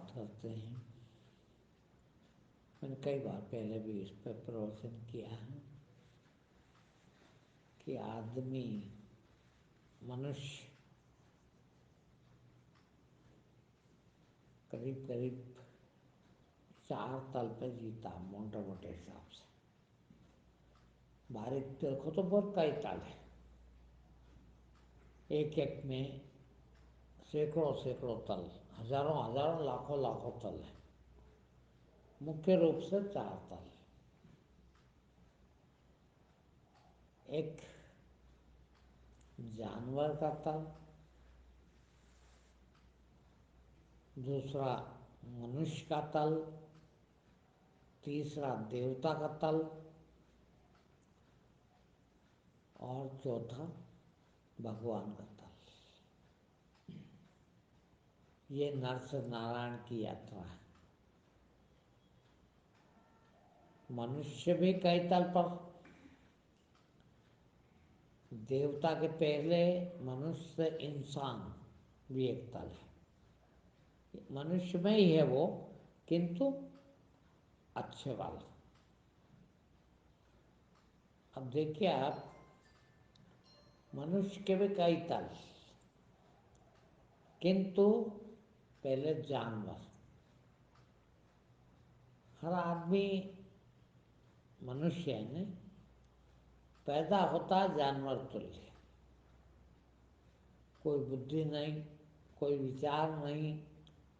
بات کرتے ہیں. میں نے کئی بار پہلے بھی اس پہ پروشن کیا ہے کہ آدمی منشیہ قریب قریب 4 تل پہ جیتا موٹے موٹے حساب سے. باریک دیکھو تو بہت کئی تل ہے. ایک ایک میں سینکڑوں سینکڑوں تل، ہزاروں ہزاروں لاکھوں لاکھوں تل ہے. مکھیہ روپ سے 4 تل. ایک جانور کا تل، دوسرا منشیہ کا تل، تیسرا دیوتا کا تل اور چوتھا بھگوان کا تل. یہ نر سے نارائن کی یاترا ہے. منشیہ بھی کئی تل پر، دیوتا کے پہلے منشیہ سے انسان بھی ایک تل ہے. منشیہ میں ہی ہے وہ، کنتو اچھے والا. اب دیکھیے آپ، منشیہ کے بھی کئی تل، کنتو پہلے جانور. ہر آدمی منشیہ ہے پیدا ہوتا جانور تلیہ. کوئی بدھی نہیں، کوئی وچار نہیں،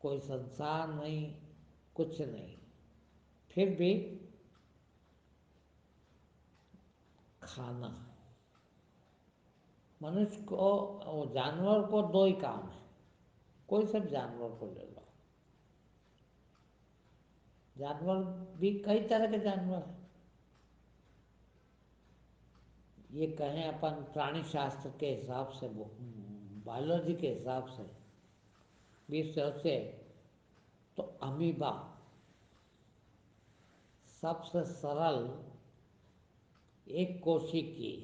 کوئی سنسار نہیں، کچھ نہیں. پھر بھی کھانا. منشیہ کو، جانور کو 2 ہی کام ہے. کوئی سب جانور کو لے لو، جانور بھی کئی طرح کے جانور ہیں. یہ کہیں اپن پرانی شاستر کے حساب سے، بایولوجی کے حساب سے بھی سوچے تو امیبا سب سے سرل ایک کوشی کی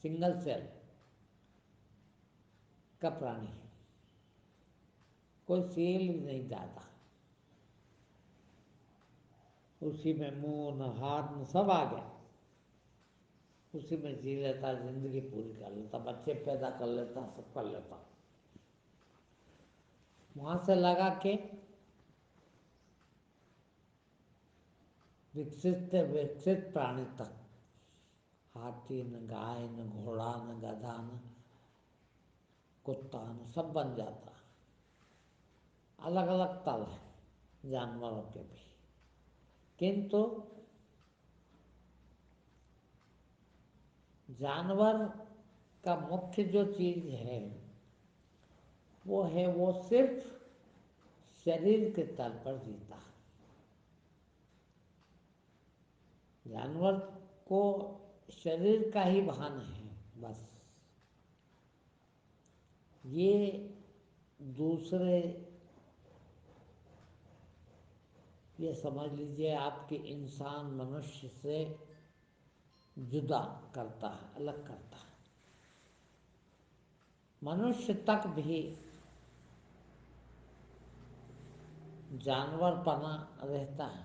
سنگل سیل کا پرانی ہے. کوئی سیل بھی نہیں جاتا. اسی میں منہ نہ ہاتھ نہ سب آ گیا. اسی میں جی لیتا، زندگی پوری کر لیتا، بچے پیدا کر لیتا، سب کر لیتا. وہاں سے لگا کے وکست پرانی تک، ہاتھی نہ گائے نہ گھوڑا نہ گدھا نہ کتا نہ سب بن جاتا. الگ الگ تل ہے جانوروں کے بھی. کنتو جانور کا مکھیہ جو چیز ہے وہ صرف شریر کے تل پر جیتا ہے. جانور کو شریر کا ہی بھان ہے بس. یہ دوسرے، یہ سمجھ لیجیے آپ کے انسان منشیہ سے جدا کرتا ہے، الگ کرتا ہے. منشیہ تک بھی جانور پنا رہتا ہے.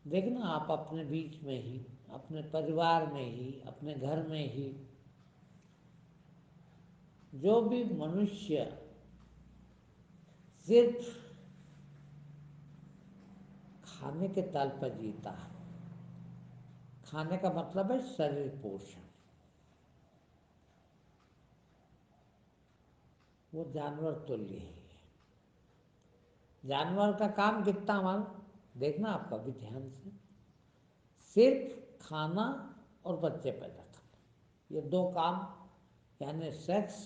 دیکھنا آپ اپنے بیچ میں ہی، اپنے پریوار میں ہی، اپنے گھر میں ہی جو بھی منشیہ صرف کھانے کے تل پر جیتا ہے. کھانے کا مطلب ہے شریر پوشن. وہ جانور تلیہ ہے. جانور کا کام کتنا مان دیکھنا آپ کا بھی دھیان سے، صرف کھانا اور بچے پیدا کرنا. یہ 2 کام، یعنی سیکس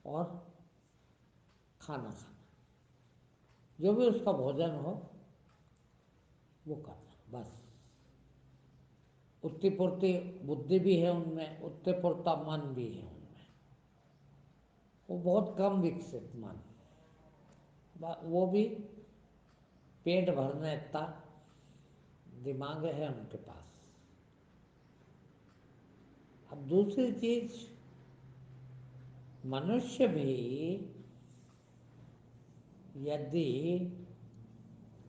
اور کھانا کھانا، جو بھی اس کا بھوجن ہو وہ کرنا بس. اتتی پورتی بدھی بھی ہے ان میں، اتتے پورتا من بھی ہے ان میں. وہ بہت کم وکست من، وہ بھی پیٹ بھرنے اتنا دماغ ہے ان کے پاس. اب دوسری چیز، मनुष्य भी यदि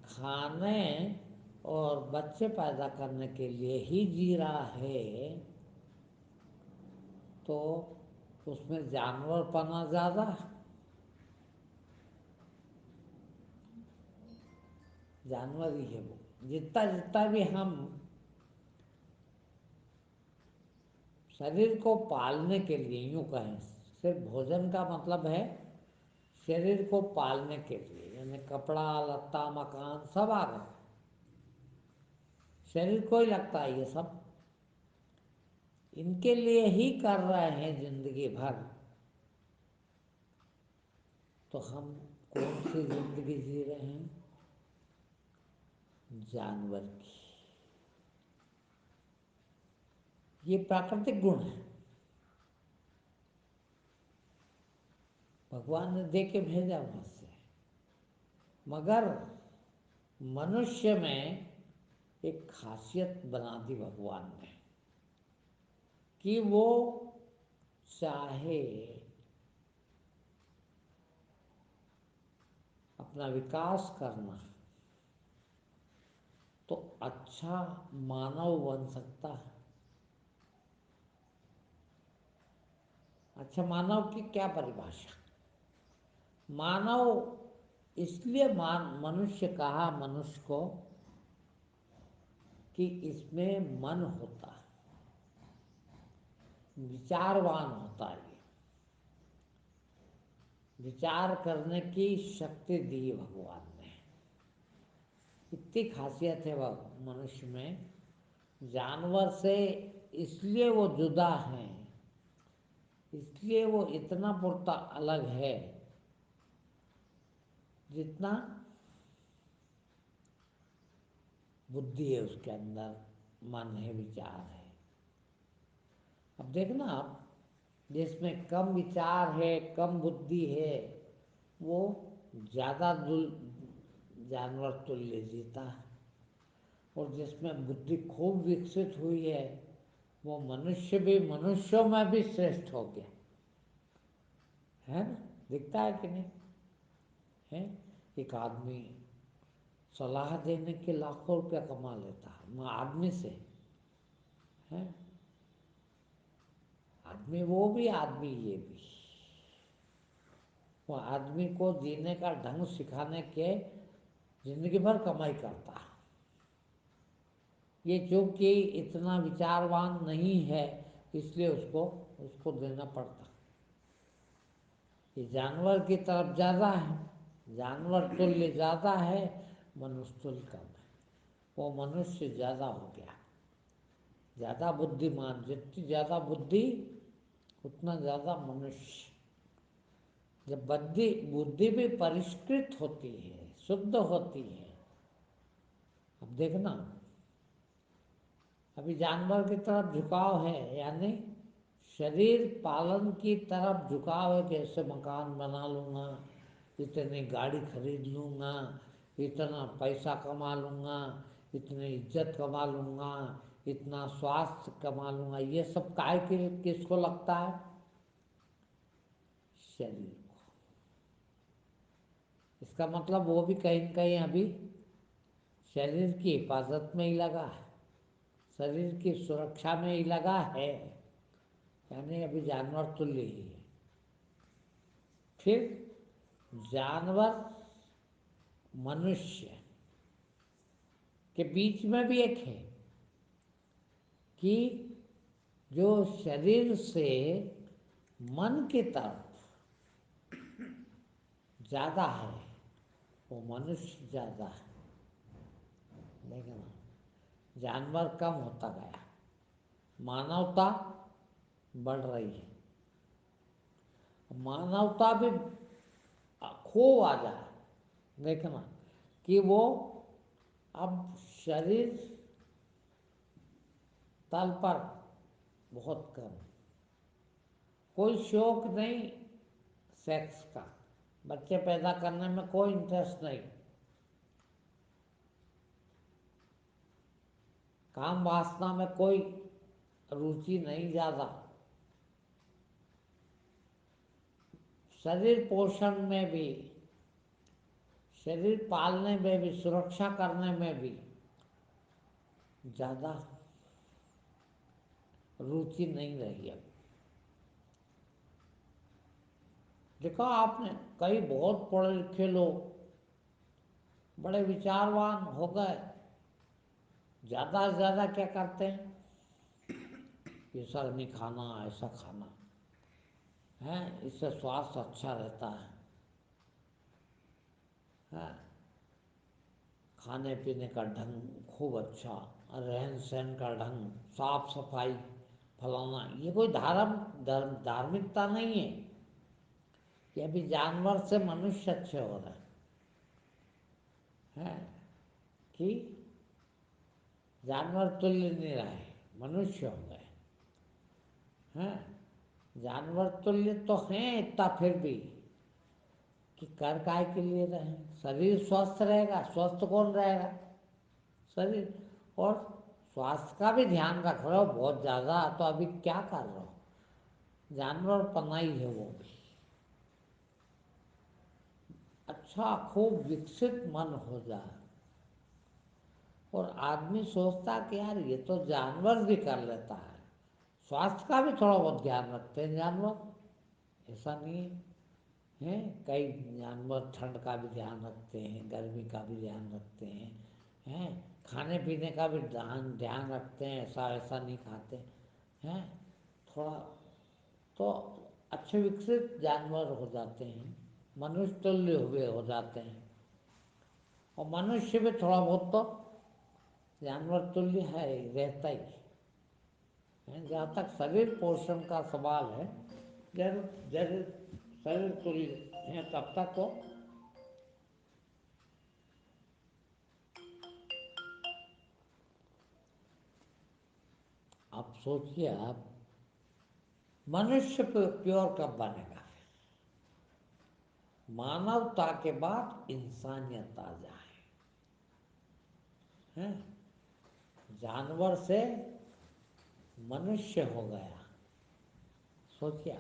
खाने और बच्चे पैदा करने के लिए ही जी रहा है तो उसमें जानवरपना ज़्यादा है। जानवर ही है वो। जितना जितना भी हम शरीर को पालने के लिए, यूँ कहें, सिर्फ भोजन का मतलब है शरीर को पालने के लिए, यानी कपड़ा लत्ता मकान सब आ गए, शरीर को ही लगता है ये सब, इनके लिए ही कर रहे हैं जिंदगी भर, तो हम कौन सी जिंदगी जी रहे हैं? जानवर की। ये प्राकृतिक गुण है, भगवान ने दे के भेजा वहां से। मगर मनुष्य में एक खासियत बना दी भगवान ने कि वो चाहे अपना विकास करना तो अच्छा मानव बन सकता है। अच्छा मानव की क्या परिभाषा? मानव इसलिए मनुष्य कहा मनुष्य को कि इसमें मन होता है, विचारवान होता है, ये विचार करने की शक्ति दी भगवान ने। इतनी खासियत है वह मनुष्य में, जानवर से इसलिए वो जुदा है, इसलिए वो इतना पुरता अलग है, जितना बुद्धि है उसके अंदर, मन है, विचार है। अब देखना आप, जिसमें कम विचार है, कम बुद्धि है, वो ज़्यादा जानवर तुल्य जीता है, और जिसमें बुद्धि खूब विकसित हुई है वो मनुष्य भी मनुष्यों में भी श्रेष्ठ हो गया है ना। दिखता है कि नहीं है? एक आदमी सलाह देने के लाखों रुपया कमा लेता है आदमी से, है आदमी, वो भी आदमी, ये भी, वो आदमी को जीने का ढंग सिखाने के जिंदगी भर कमाई करता है। ये चूंकि इतना विचारवान नहीं है इसलिए उसको उसको देना पड़ता। ये जानवर की तरफ ज़्यादा है, जानवर तुल्य ज़्यादा है, मनुष्य तुल्य कम है। वो मनुष्य ज़्यादा हो गया, ज़्यादा बुद्धिमान, जितनी ज़्यादा बुद्धि उतना ज़्यादा मनुष्य। जब बुद्धि बुद्धि भी परिष्कृत होती है, शुद्ध होती है, अब देखना अभी जानवर की तरफ झुकाव है, यानी शरीर पालन की तरफ झुकाव है, कैसे मकान बना लूँगा, इतनी गाड़ी खरीद लूँगा, इतना पैसा कमा लूँगा, इतनी इज्जत कमा लूँगा, इतना स्वास्थ्य कमा लूँगा, ये सब काय के किसको लगता है? शरीर को। इसका मतलब वो भी कहीं न कहीं अभी शरीर की हिफाजत में ही लगा है, शरीर की सुरक्षा में ही लगा है, यानी अभी जानवर तुल्य ही है। फिर जानवर मनुष्य के बीच में भी एक है कि जो शरीर से मन की तरफ ज़्यादा है वो मनुष्य ज़्यादा है। देखना, जानवर कम होता गया, मानवता बढ़ रही है। मानवता भी खूब आ जाए, देखना कि वो अब शरीर तल पर बहुत कम, कोई शौक नहीं सेक्स का, बच्चे पैदा करने में कोई इंटरेस्ट नहीं, काम वासना में कोई रुचि नहीं ज़्यादा, शरीर पोषण में भी, शरीर पालने में भी, सुरक्षा करने में भी ज़्यादा रुचि नहीं रही अब। देखा आपने, कई बहुत पढ़े लिखे लोग, बड़े विचारवान हो गए, ज़्यादा से ज़्यादा क्या करते हैं, ये सब नहीं खाना, ऐसा खाना है, इससे स्वास्थ्य अच्छा रहता है, खाने पीने का ढंग खूब अच्छा, रहन सहन का ढंग, साफ सफाई, फलाना। ये कोई धार्मिकता नहीं है कि अभी जानवर से मनुष्य अच्छे हो रहे हैं, कि जानवर तुल्य नहीं रहे, मनुष्य हो गए हैं। जानवर तुल्य तो हैं इतना फिर भी, कि कर काय के लिए रहें, शरीर स्वस्थ रहेगा, स्वस्थ कौन रहेगा, शरीर। और स्वास्थ्य का भी ध्यान रख रहे हो बहुत ज़्यादा, तो अभी क्या कर रहे हो, जानवर पनाई है वो भी। अच्छा खूब विकसित मन हो जाए, और आदमी सोचता कि यार ये तो जानवर भी कर लेता है, स्वास्थ्य का भी थोड़ा बहुत ध्यान रखते हैं जानवर, ऐसा नहीं है। कई जानवर ठंड का भी ध्यान रखते हैं, गर्मी का भी ध्यान रखते हैं, खाने पीने का भी ध्यान रखते हैं, ऐसा ऐसा नहीं खाते हैं, थोड़ा तो अच्छे विकसित जानवर हो जाते हैं, मनुष्य तुल्य हुए हो जाते हैं। और मनुष्य भी थोड़ा बहुत तो जानवर तुल्य है, रहता ही है। जहाँ तक शरीर पोषण का सवाल है, जरूर जरूर शरीर तुल्य है तब तक वो। आप सोचिए, आप मनुष्य प्योर कब बनेगा, मानवता के बाद इंसानियत आ जाए, हैं? जानवर से मनुष्य हो गया, सोचिए।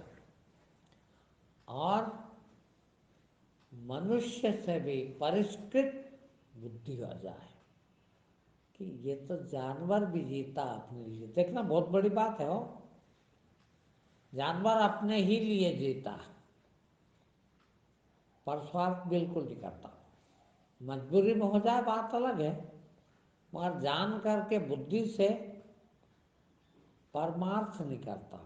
और मनुष्य से भी परिष्कृत बुद्धि हो जाए, कि ये तो जानवर भी जीता अपने लिए। देखना बहुत बड़ी बात है, हो जानवर अपने ही लिए जीता, पर स्वार्थ बिल्कुल नहीं करता। मजबूरी में हो जाए बात अलग है, मगर जान करके बुद्धि से परमार्थ नहीं करता,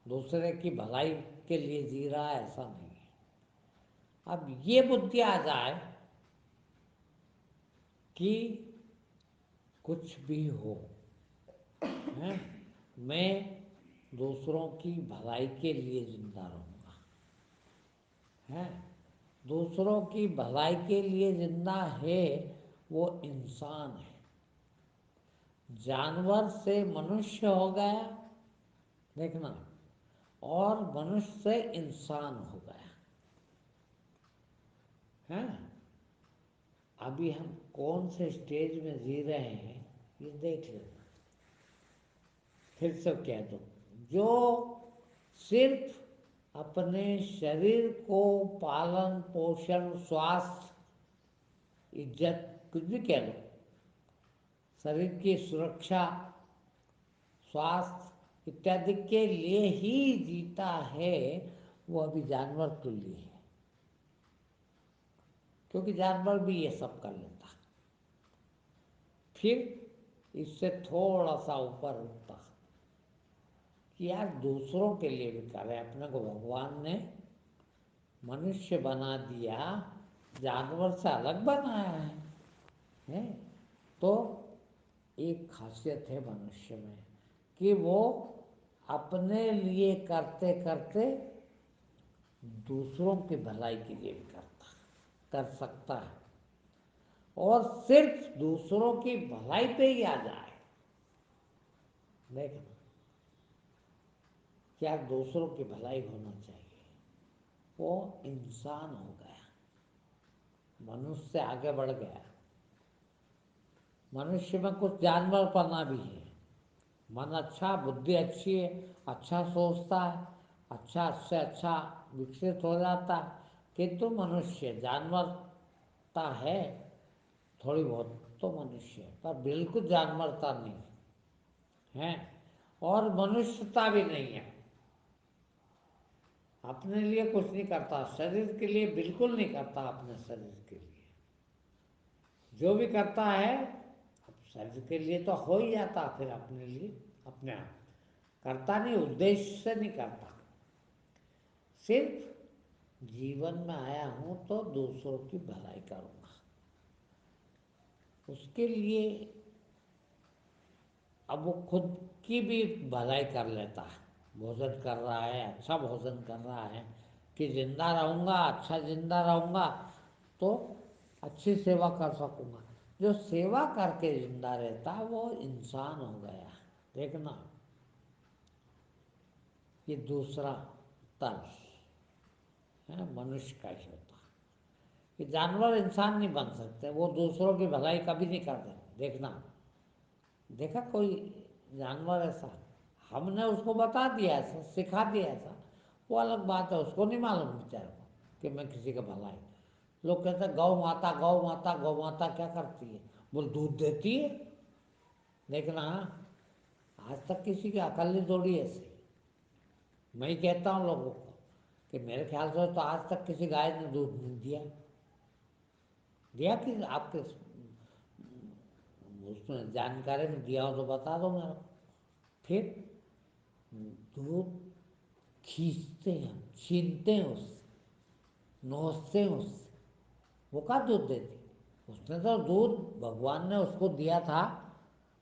दूसरे की भलाई के लिए जी रहा है, ऐसा नहीं है। अब ये बुद्धि आ जाए कि कुछ भी हो, है, मैं दूसरों की भलाई के लिए जिंदा रहूँगा, है, दूसरों की भलाई के लिए जिंदा है, वो इंसान है। जानवर से मनुष्य हो गया, देखना, और मनुष्य से इंसान हो गया, है। अभी हम कौन से स्टेज में जी रहे हैं ये देख लेना। फिर से कह दो, जो सिर्फ अपने शरीर को पालन पोषण स्वास्थ्य इज्जत कुछ भी कह लो, शरीर की सुरक्षा स्वास्थ्य इत्यादि के लिए ही जीता है, वो अभी जानवर तुल्य है, क्योंकि जानवर भी ये सब कर लेता। फिर इससे थोड़ा सा ऊपर उठता कि यार दूसरों के लिए भी करें। अपने को भगवान ने मनुष्य बना दिया, जानवर से अलग बनाया है? तो एक खासियत है मनुष्य में कि वो अपने लिए करते करते दूसरों की भलाई के लिए भी कर सकता है, और सिर्फ दूसरों की भलाई पे ही आ जाए। देखना, क्या दूसरों की भलाई होना चाहिए, वो इंसान हो गया, मनुष्य से आगे बढ़ गया। मनुष्य में कुछ जानवर पना भी है, मन अच्छा, बुद्धि अच्छी है, अच्छा सोचता है, अच्छा से अच्छा विकसित हो जाता है। किंतु मनुष्य जानवरता है थोड़ी बहुत तो मनुष्य है, पर बिल्कुल जानवरता नहीं है, और मनुष्यता भी नहीं है। अपने लिए कुछ नहीं करता, शरीर के लिए बिल्कुल नहीं करता, अपने शरीर के लिए जो भी करता है अब शरीर के लिए तो हो ही जाता, फिर अपने लिए अपने आप करता नहीं, उद्देश्य से नहीं करता। सिर्फ जीवन में आया हूं तो दूसरों की भलाई करूंगा, उसके लिए अब वो खुद की भी भलाई कर लेता है। भोजन कर रहा है, अच्छा भोजन कर रहा है कि जिंदा रहूंगा, अच्छा जिंदा रहूंगा तो अच्छी सेवा कर सकूंगा। जो सेवा करके जिंदा रहता है वो इंसान हो गया। देखना, ये दूसरा तर्क है, मनुष्य का ही होता है कि जानवर इंसान नहीं बन सकते, वो दूसरों की भलाई कभी नहीं करते। देखना, देखा कोई जानवर ऐसा, हमने उसको बता दिया ऐसा, सिखा दिया ऐसा, वो अलग बात है, उसको नहीं मालूम बेचारे को कि मैं किसी का भलाई। लोग कहते हैं गौ माता गौ माता गौ माता क्या करती है, बोल दूध देती है। देखना, आज तक किसी की अकल नहीं दौड़ी ऐसे। मैं ही कहता हूँ लोगों को कि मेरे ख्याल से तो आज तक किसी गाय ने दूध नहीं दिया। दिया कि आपके उसमें जानकारी में दिया हो तो बता दो मेरे को। फिर दूध खींचते हैं, छीनते हैं उससे, नोचते हैं उससे, वो का दूध देती। उसने तो दूध भगवान ने उसको दिया था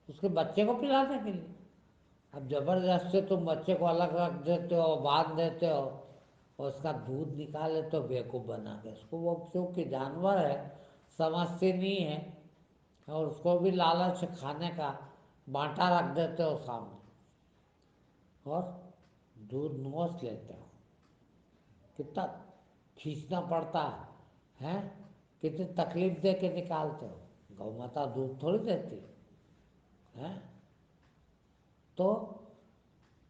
उसके बच्चे को पिलाने के लिए। अब जबरदस्ती तुम बच्चे को अलग रख देते हो, बांध देते हो और उसका दूध निकाल लेते हो बेवकूफ़ बना के उसको। वो क्योंकि जानवर है, समझती नहीं है, और उसको भी लालच है खाने का, बांटा रख देते हो सामने और दूध नोच लेते हो। कितना खींचना पड़ता है, हैं? कितनी तकलीफ दे के निकालते हो। गौ माता दूध थोड़ी देती है, तो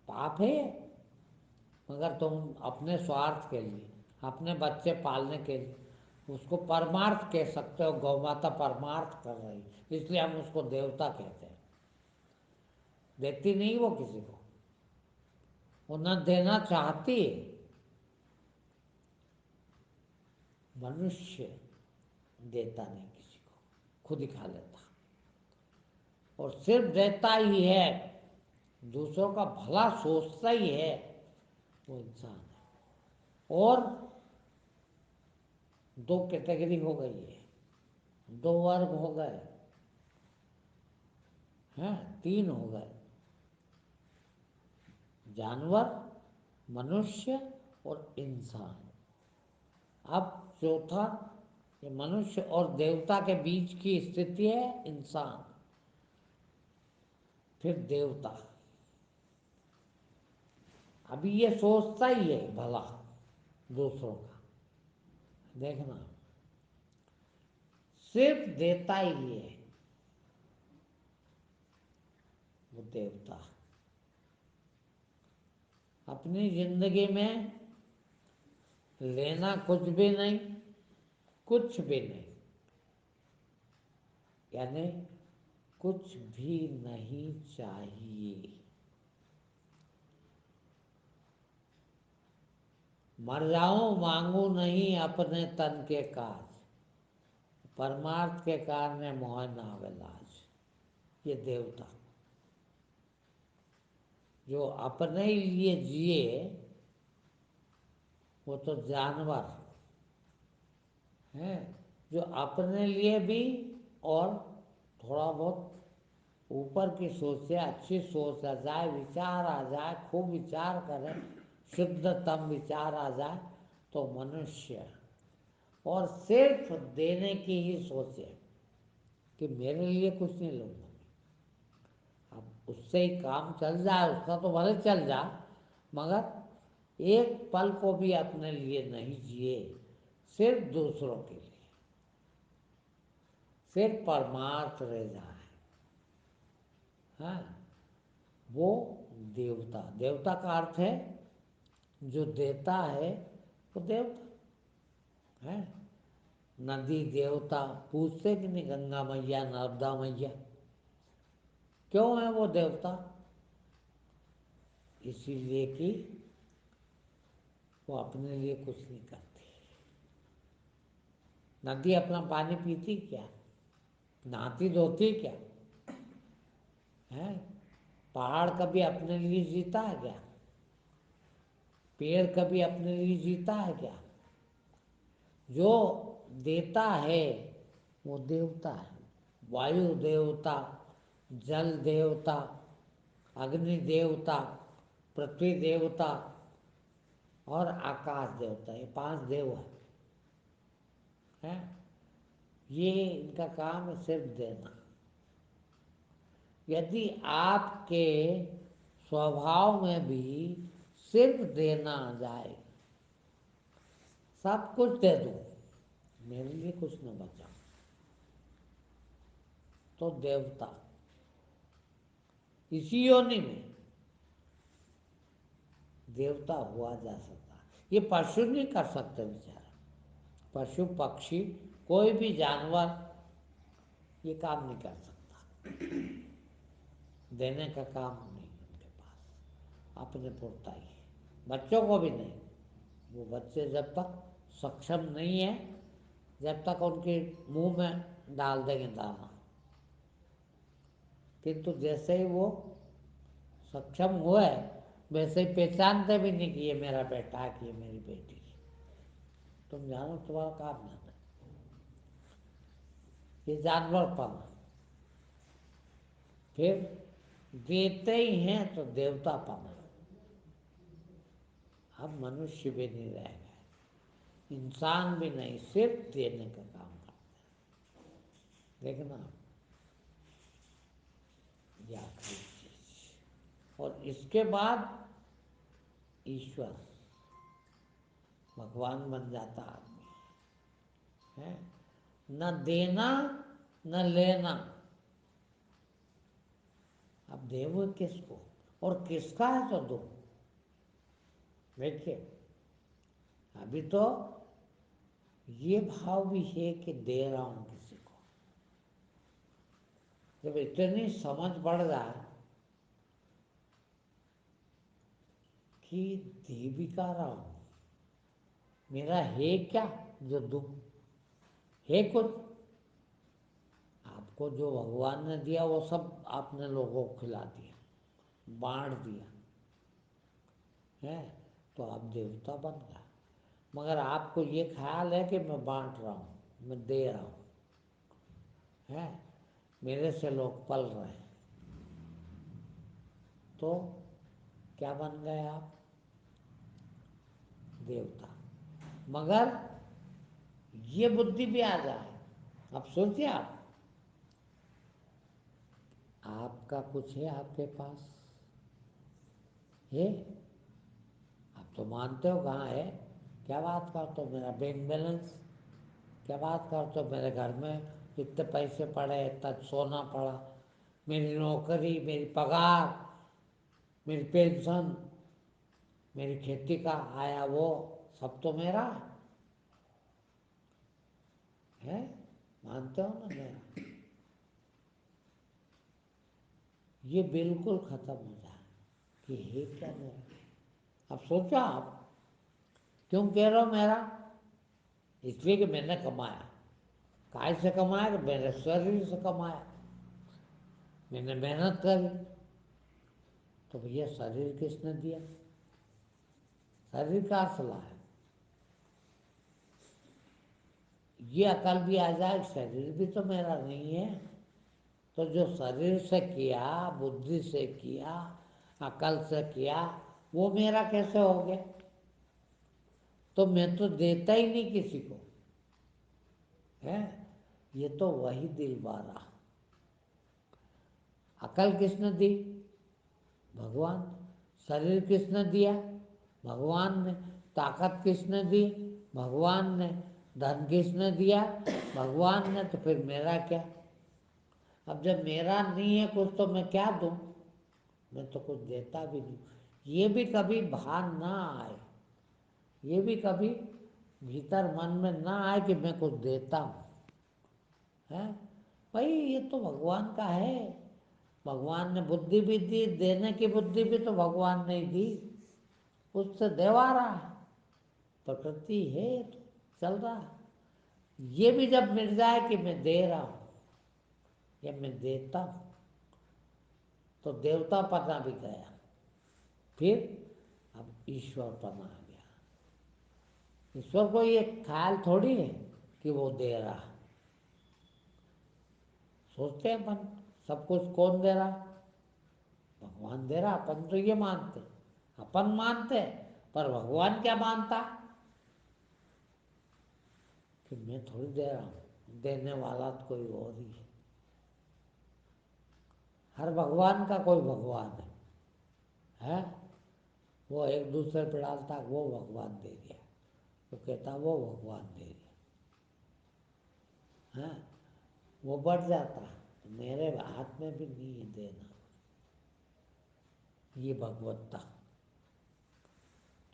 पाप है। मगर तुम अपने स्वार्थ के लिए, अपने बच्चे पालने के लिए उसको परमार्थ कह सकते हो। गौ माता परमार्थ कर रही, इसलिए हम उसको देवता कहते हैं। देती नहीं वो किसी को, वो न देना चाहती है। मनुष्य देता नहीं किसी को, खुद ही खा लेता, और सिर्फ देता ही है, दूसरों का भला सोचता ही है, वो इंसान है। और दो कैटेगरी हो गई है, दो वर्ग हो गए हैं, तीन हो गए, जानवर, मनुष्य और इंसान। अब चौथा, ये मनुष्य और देवता के बीच की स्थिति है इंसान, फिर देवता। अभी ये सोचता ही है भला दूसरों का। देखना, सिर्फ देता ही है वो देवता। अपनी जिंदगी में लेना कुछ भी नहीं, कुछ भी नहीं, यानी कुछ भी नहीं चाहिए। मर जाऊं मांगू नहीं अपने तन के काज, परमार्थ के कारण मोह नावे लाज। ये देवता जो अपने ही लिए जिए वो तो जानवर है, जो अपने लिए भी और थोड़ा बहुत ऊपर की सोच से अच्छी सोच आ जाए, विचार आ जाए, खूब विचार करे, शुद्धतम विचार आ जाए तो मनुष्य, और सिर्फ देने की ही सोचे कि मेरे लिए कुछ नहीं लूँगा। अब उससे ही काम चल जाए, उसका तो भले चल जाए, मगर एक पल को भी अपने लिए नहीं जिए, सिर्फ दूसरों के लिए, सिर्फ परमार्थ रह जाए, हाँ, वो देवता। देवता का अर्थ है जो देता है وہ دیوتا ہے. ندی دیوتا پوچھتے کہ نہیں گنگا میا نرمدا میا کیوں ہے وہ دیوتا؟ اسی لیے کہ وہ اپنے لیے کچھ نہیں کرتی. ندی اپنا پانی پیتی کیا؟ نہاتی دھوتی کیا ہے؟ پہاڑ کبھی اپنے لیے جیتا ہے کیا؟ پیڑ کبھی اپنے لیے جیتا ہے کیا؟ جو دیتا ہے وہ دیوتا ہے. وایو دیوتا، جل دیوتا، اگنی دیوتا، پرتھوی دیوتا اور آکاش دیوتا، یہ 5 دیو ہیں. یہ ان کا کام ہے صرف دینا. یدی آپ کے سوبھاؤ میں بھی صرف دینا آ جائے، سب کچھ دے دو میرے لیے کچھ نہ بچا، تو دیوتا اسی یونی میں دیوتا ہوا جا سکتا. یہ پشو نہیں کر سکتے بیچارہ. پشو پکشی کوئی بھی جانور یہ کام نہیں کر سکتا. دینے کا کام نہیں ان کے پاس. اپنے پورتا ہی بچوں کو بھی نہیں. وہ بچے جب تک سکشم نہیں ہیں، جب تک ان کے منہ میں ڈال دیں گے دانا، کنتو جیسے ہی وہ سکشم ہوئے ویسے ہی پہچانتے بھی نہیں کہ یہ میرا بیٹا ہے کہ یہ میری بیٹی ہے. تم جانو تمہارا کام جانا. یہ جانور پن. پھر دیتے ہی ہیں تو دیوتا پن. اب منشیہ بھی نہیں رہ گئے، انسان بھی نہیں، صرف دینے کا کام کرتے ہیں. دیکھنا یہ آخری چیز. اور اس کے بعد ایشور بھگوان بن جاتا آدمی ہے. نہ دینا نہ لینا. اب دے وہ کس کو اور کس کا ہے تو دو. دیکھیے ابھی تو یہ بھاؤ بھی ہے کہ دے رہا ہوں کسی کو. جب اتنی سمجھ بڑھ جائے کہ دے بھی کا رہا ہوں، میرا ہے کیا جو دوں؟ ہے کچھ؟ آپ کو جو بھگوان نے دیا وہ سب آپ نے لوگوں کو کھلا دیا، بانٹ دیا ہے، تو آپ دیوتا بن گئے. مگر آپ کو یہ خیال ہے کہ میں بانٹ رہا ہوں، میں دے رہا ہوں ہے، میرے سے لوگ پل رہے ہیں. تو کیا بن گئے آپ؟ دیوتا. مگر یہ بدھی بھی آ جائے. اب سوچیے آپ کا کچھ ہے آپ کے پاس ہے؟ آپ تو مانتے ہو کہاں ہے. کیا بات کرتے ہو میرا بینک بیلنس؟ کیا بات کرتے ہو میرے گھر میں اتنے پیسے پڑے، اتنا سونا پڑا، میری نوکری، میری پگار، میری پینشن، میری کھیتی کا آیا وہ سب تو میرا ہے. مانتے ہو نا میرا؟ یہ بالکل ختم ہو جائے کہ ہے کیا میرا. اب سوچو آپ کیوں کہہ رہے ہو میرا؟ اس لیے کہ میں نے کمایا. کائے سے کمایا؟ کہ میرے شریر سے کمایا، میں نے محنت کری. تو بھیا شریر کس نے دیا؟ شریر کا اصلہ ہے. یہ عقل بھی آ جائے شریر بھی تو میرا نہیں ہے. تو جو شریر سے کیا، بدھی سے کیا، عقل سے کیا، وہ میرا کیسے ہو گیا؟ تو میں تو دیتا ہی نہیں کسی کو ہے. یہ تو وہی دل بارہ. عقل کس نے دی؟ بھگوان. شریر کس نے دیا؟ بھگوان نے. طاقت کس نے دی؟ بھگوان نے. دھن کس نے دیا؟ بھگوان نے. تو پھر میرا کیا؟ اب جب میرا نہیں ہے کچھ تو میں کیا دوں؟ میں تو کچھ دیتا بھی نہیں. یہ بھی کبھی بھان نہ آئے یہ بھی کبھی بھیتر من میں نہ آئے کہ میں کچھ دیتا ہوں. بھائی یہ تو بھگوان کا ہے، بھگوان نے بدھی بھی دی، دینے کی بدھی بھی تو بھگوان نے دی، اس سے دیوا رہا ہے، پرکرتی ہے تو چل رہا ہے. یہ بھی جب مل جائے کہ میں دے رہا ہوں یا میں دیتا ہوں تو دیوتا پنا بھی گیا، پھر اب ایشور پنا آ گیا. ایشور کو یہ خیال تھوڑی ہے کہ وہ دے رہا. سوچتے ہیں اپن سب کچھ کون دے رہا؟ بھگوان دے رہا. اپن تو یہ مانتے، اپن مانتے، پر بھگوان کیا مانتا کہ میں تھوڑی دے رہا ہوں، دینے والا تو کوئی اور ہی ہے. ہر بھگوان کا کوئی بھگوان ہے، وہ ایک دوسرے پہ ڈالتا وہ بھگوان دے گیا، وہ کہتا وہ بھگوان دے گیا. وہ بڑھ جاتا میرے ہاتھ میں بھی نہیں ہے دینا. یہ بھگوتا.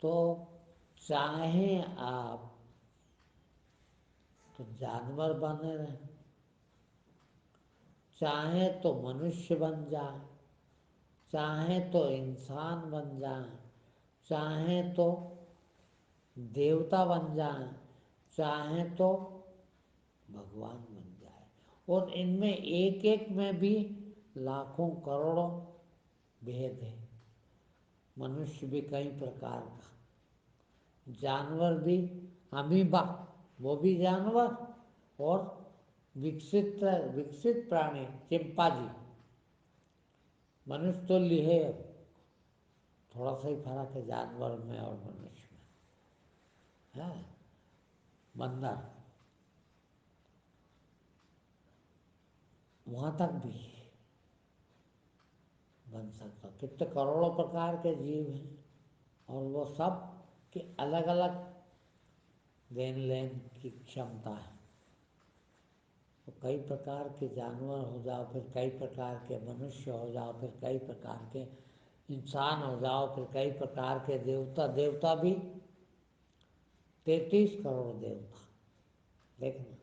تو چاہیں آپ تو جانور بنے رہیں، چاہیں تو منشیہ بن جائیں، چاہیں تو انسان بن جائیں، چاہیں تو دیوتا بن جائیں، چاہیں تو بھگوان بن جائے. اور ان میں ایک ایک میں بھی لاکھوں کروڑوں بھید ہے. منشیہ بھی کئی پرکار کا، جانور بھی، امیبا وہ بھی جانور، اور وکست پرانی چمپانزی. منشیہ تو ہے، تھوڑا سا ہی فرق ہے جانور میں اور منشیہ میں. بندر وہاں تک بھی بن سکتا. کتنے کروڑوں پرکار کے جیو ہیں، اور وہ سب کے الگ الگ دین لین کی کھمتا ہے. تو کئی پرکار کے جانور ہو جاؤ، پھر کئی پرکار کے منشیہ ہو جاؤ، پھر کئی پرکار کے انسان ہو جاؤ، پھر کئی پرکار کے دیوتا. دیوتا بھی 33 کروڑ دیوتا. دیکھنا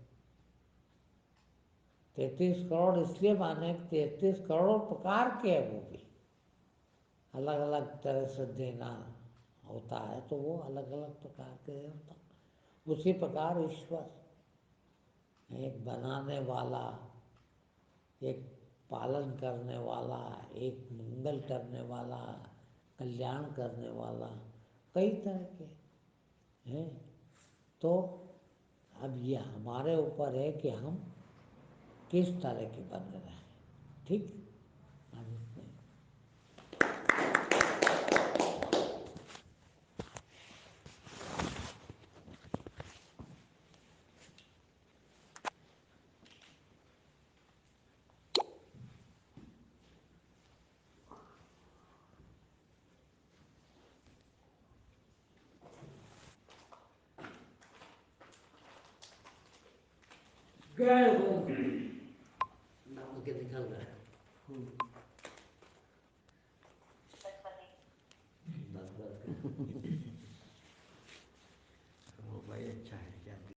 33 کروڑ اس لیے مانے کہ 33 کروڑ پرکار کے ہیں، وہ بھی الگ الگ طرح سے دینا ہوتا ہے، تو وہ الگ الگ پرکار کے دیوتا. اسی پرکار ایشور ایک بنانے والا، ایک پالن کرنے والا، ایک منگل کرنے والا، کلیان کرنے والا، کئی طرح کے ہیں. تو اب یہ ہمارے اوپر ہے کہ ہم کس طرح کے بن رہے ہیں. ٹھیک. اب اتنے ڈال کے نکل رہا ہے. بس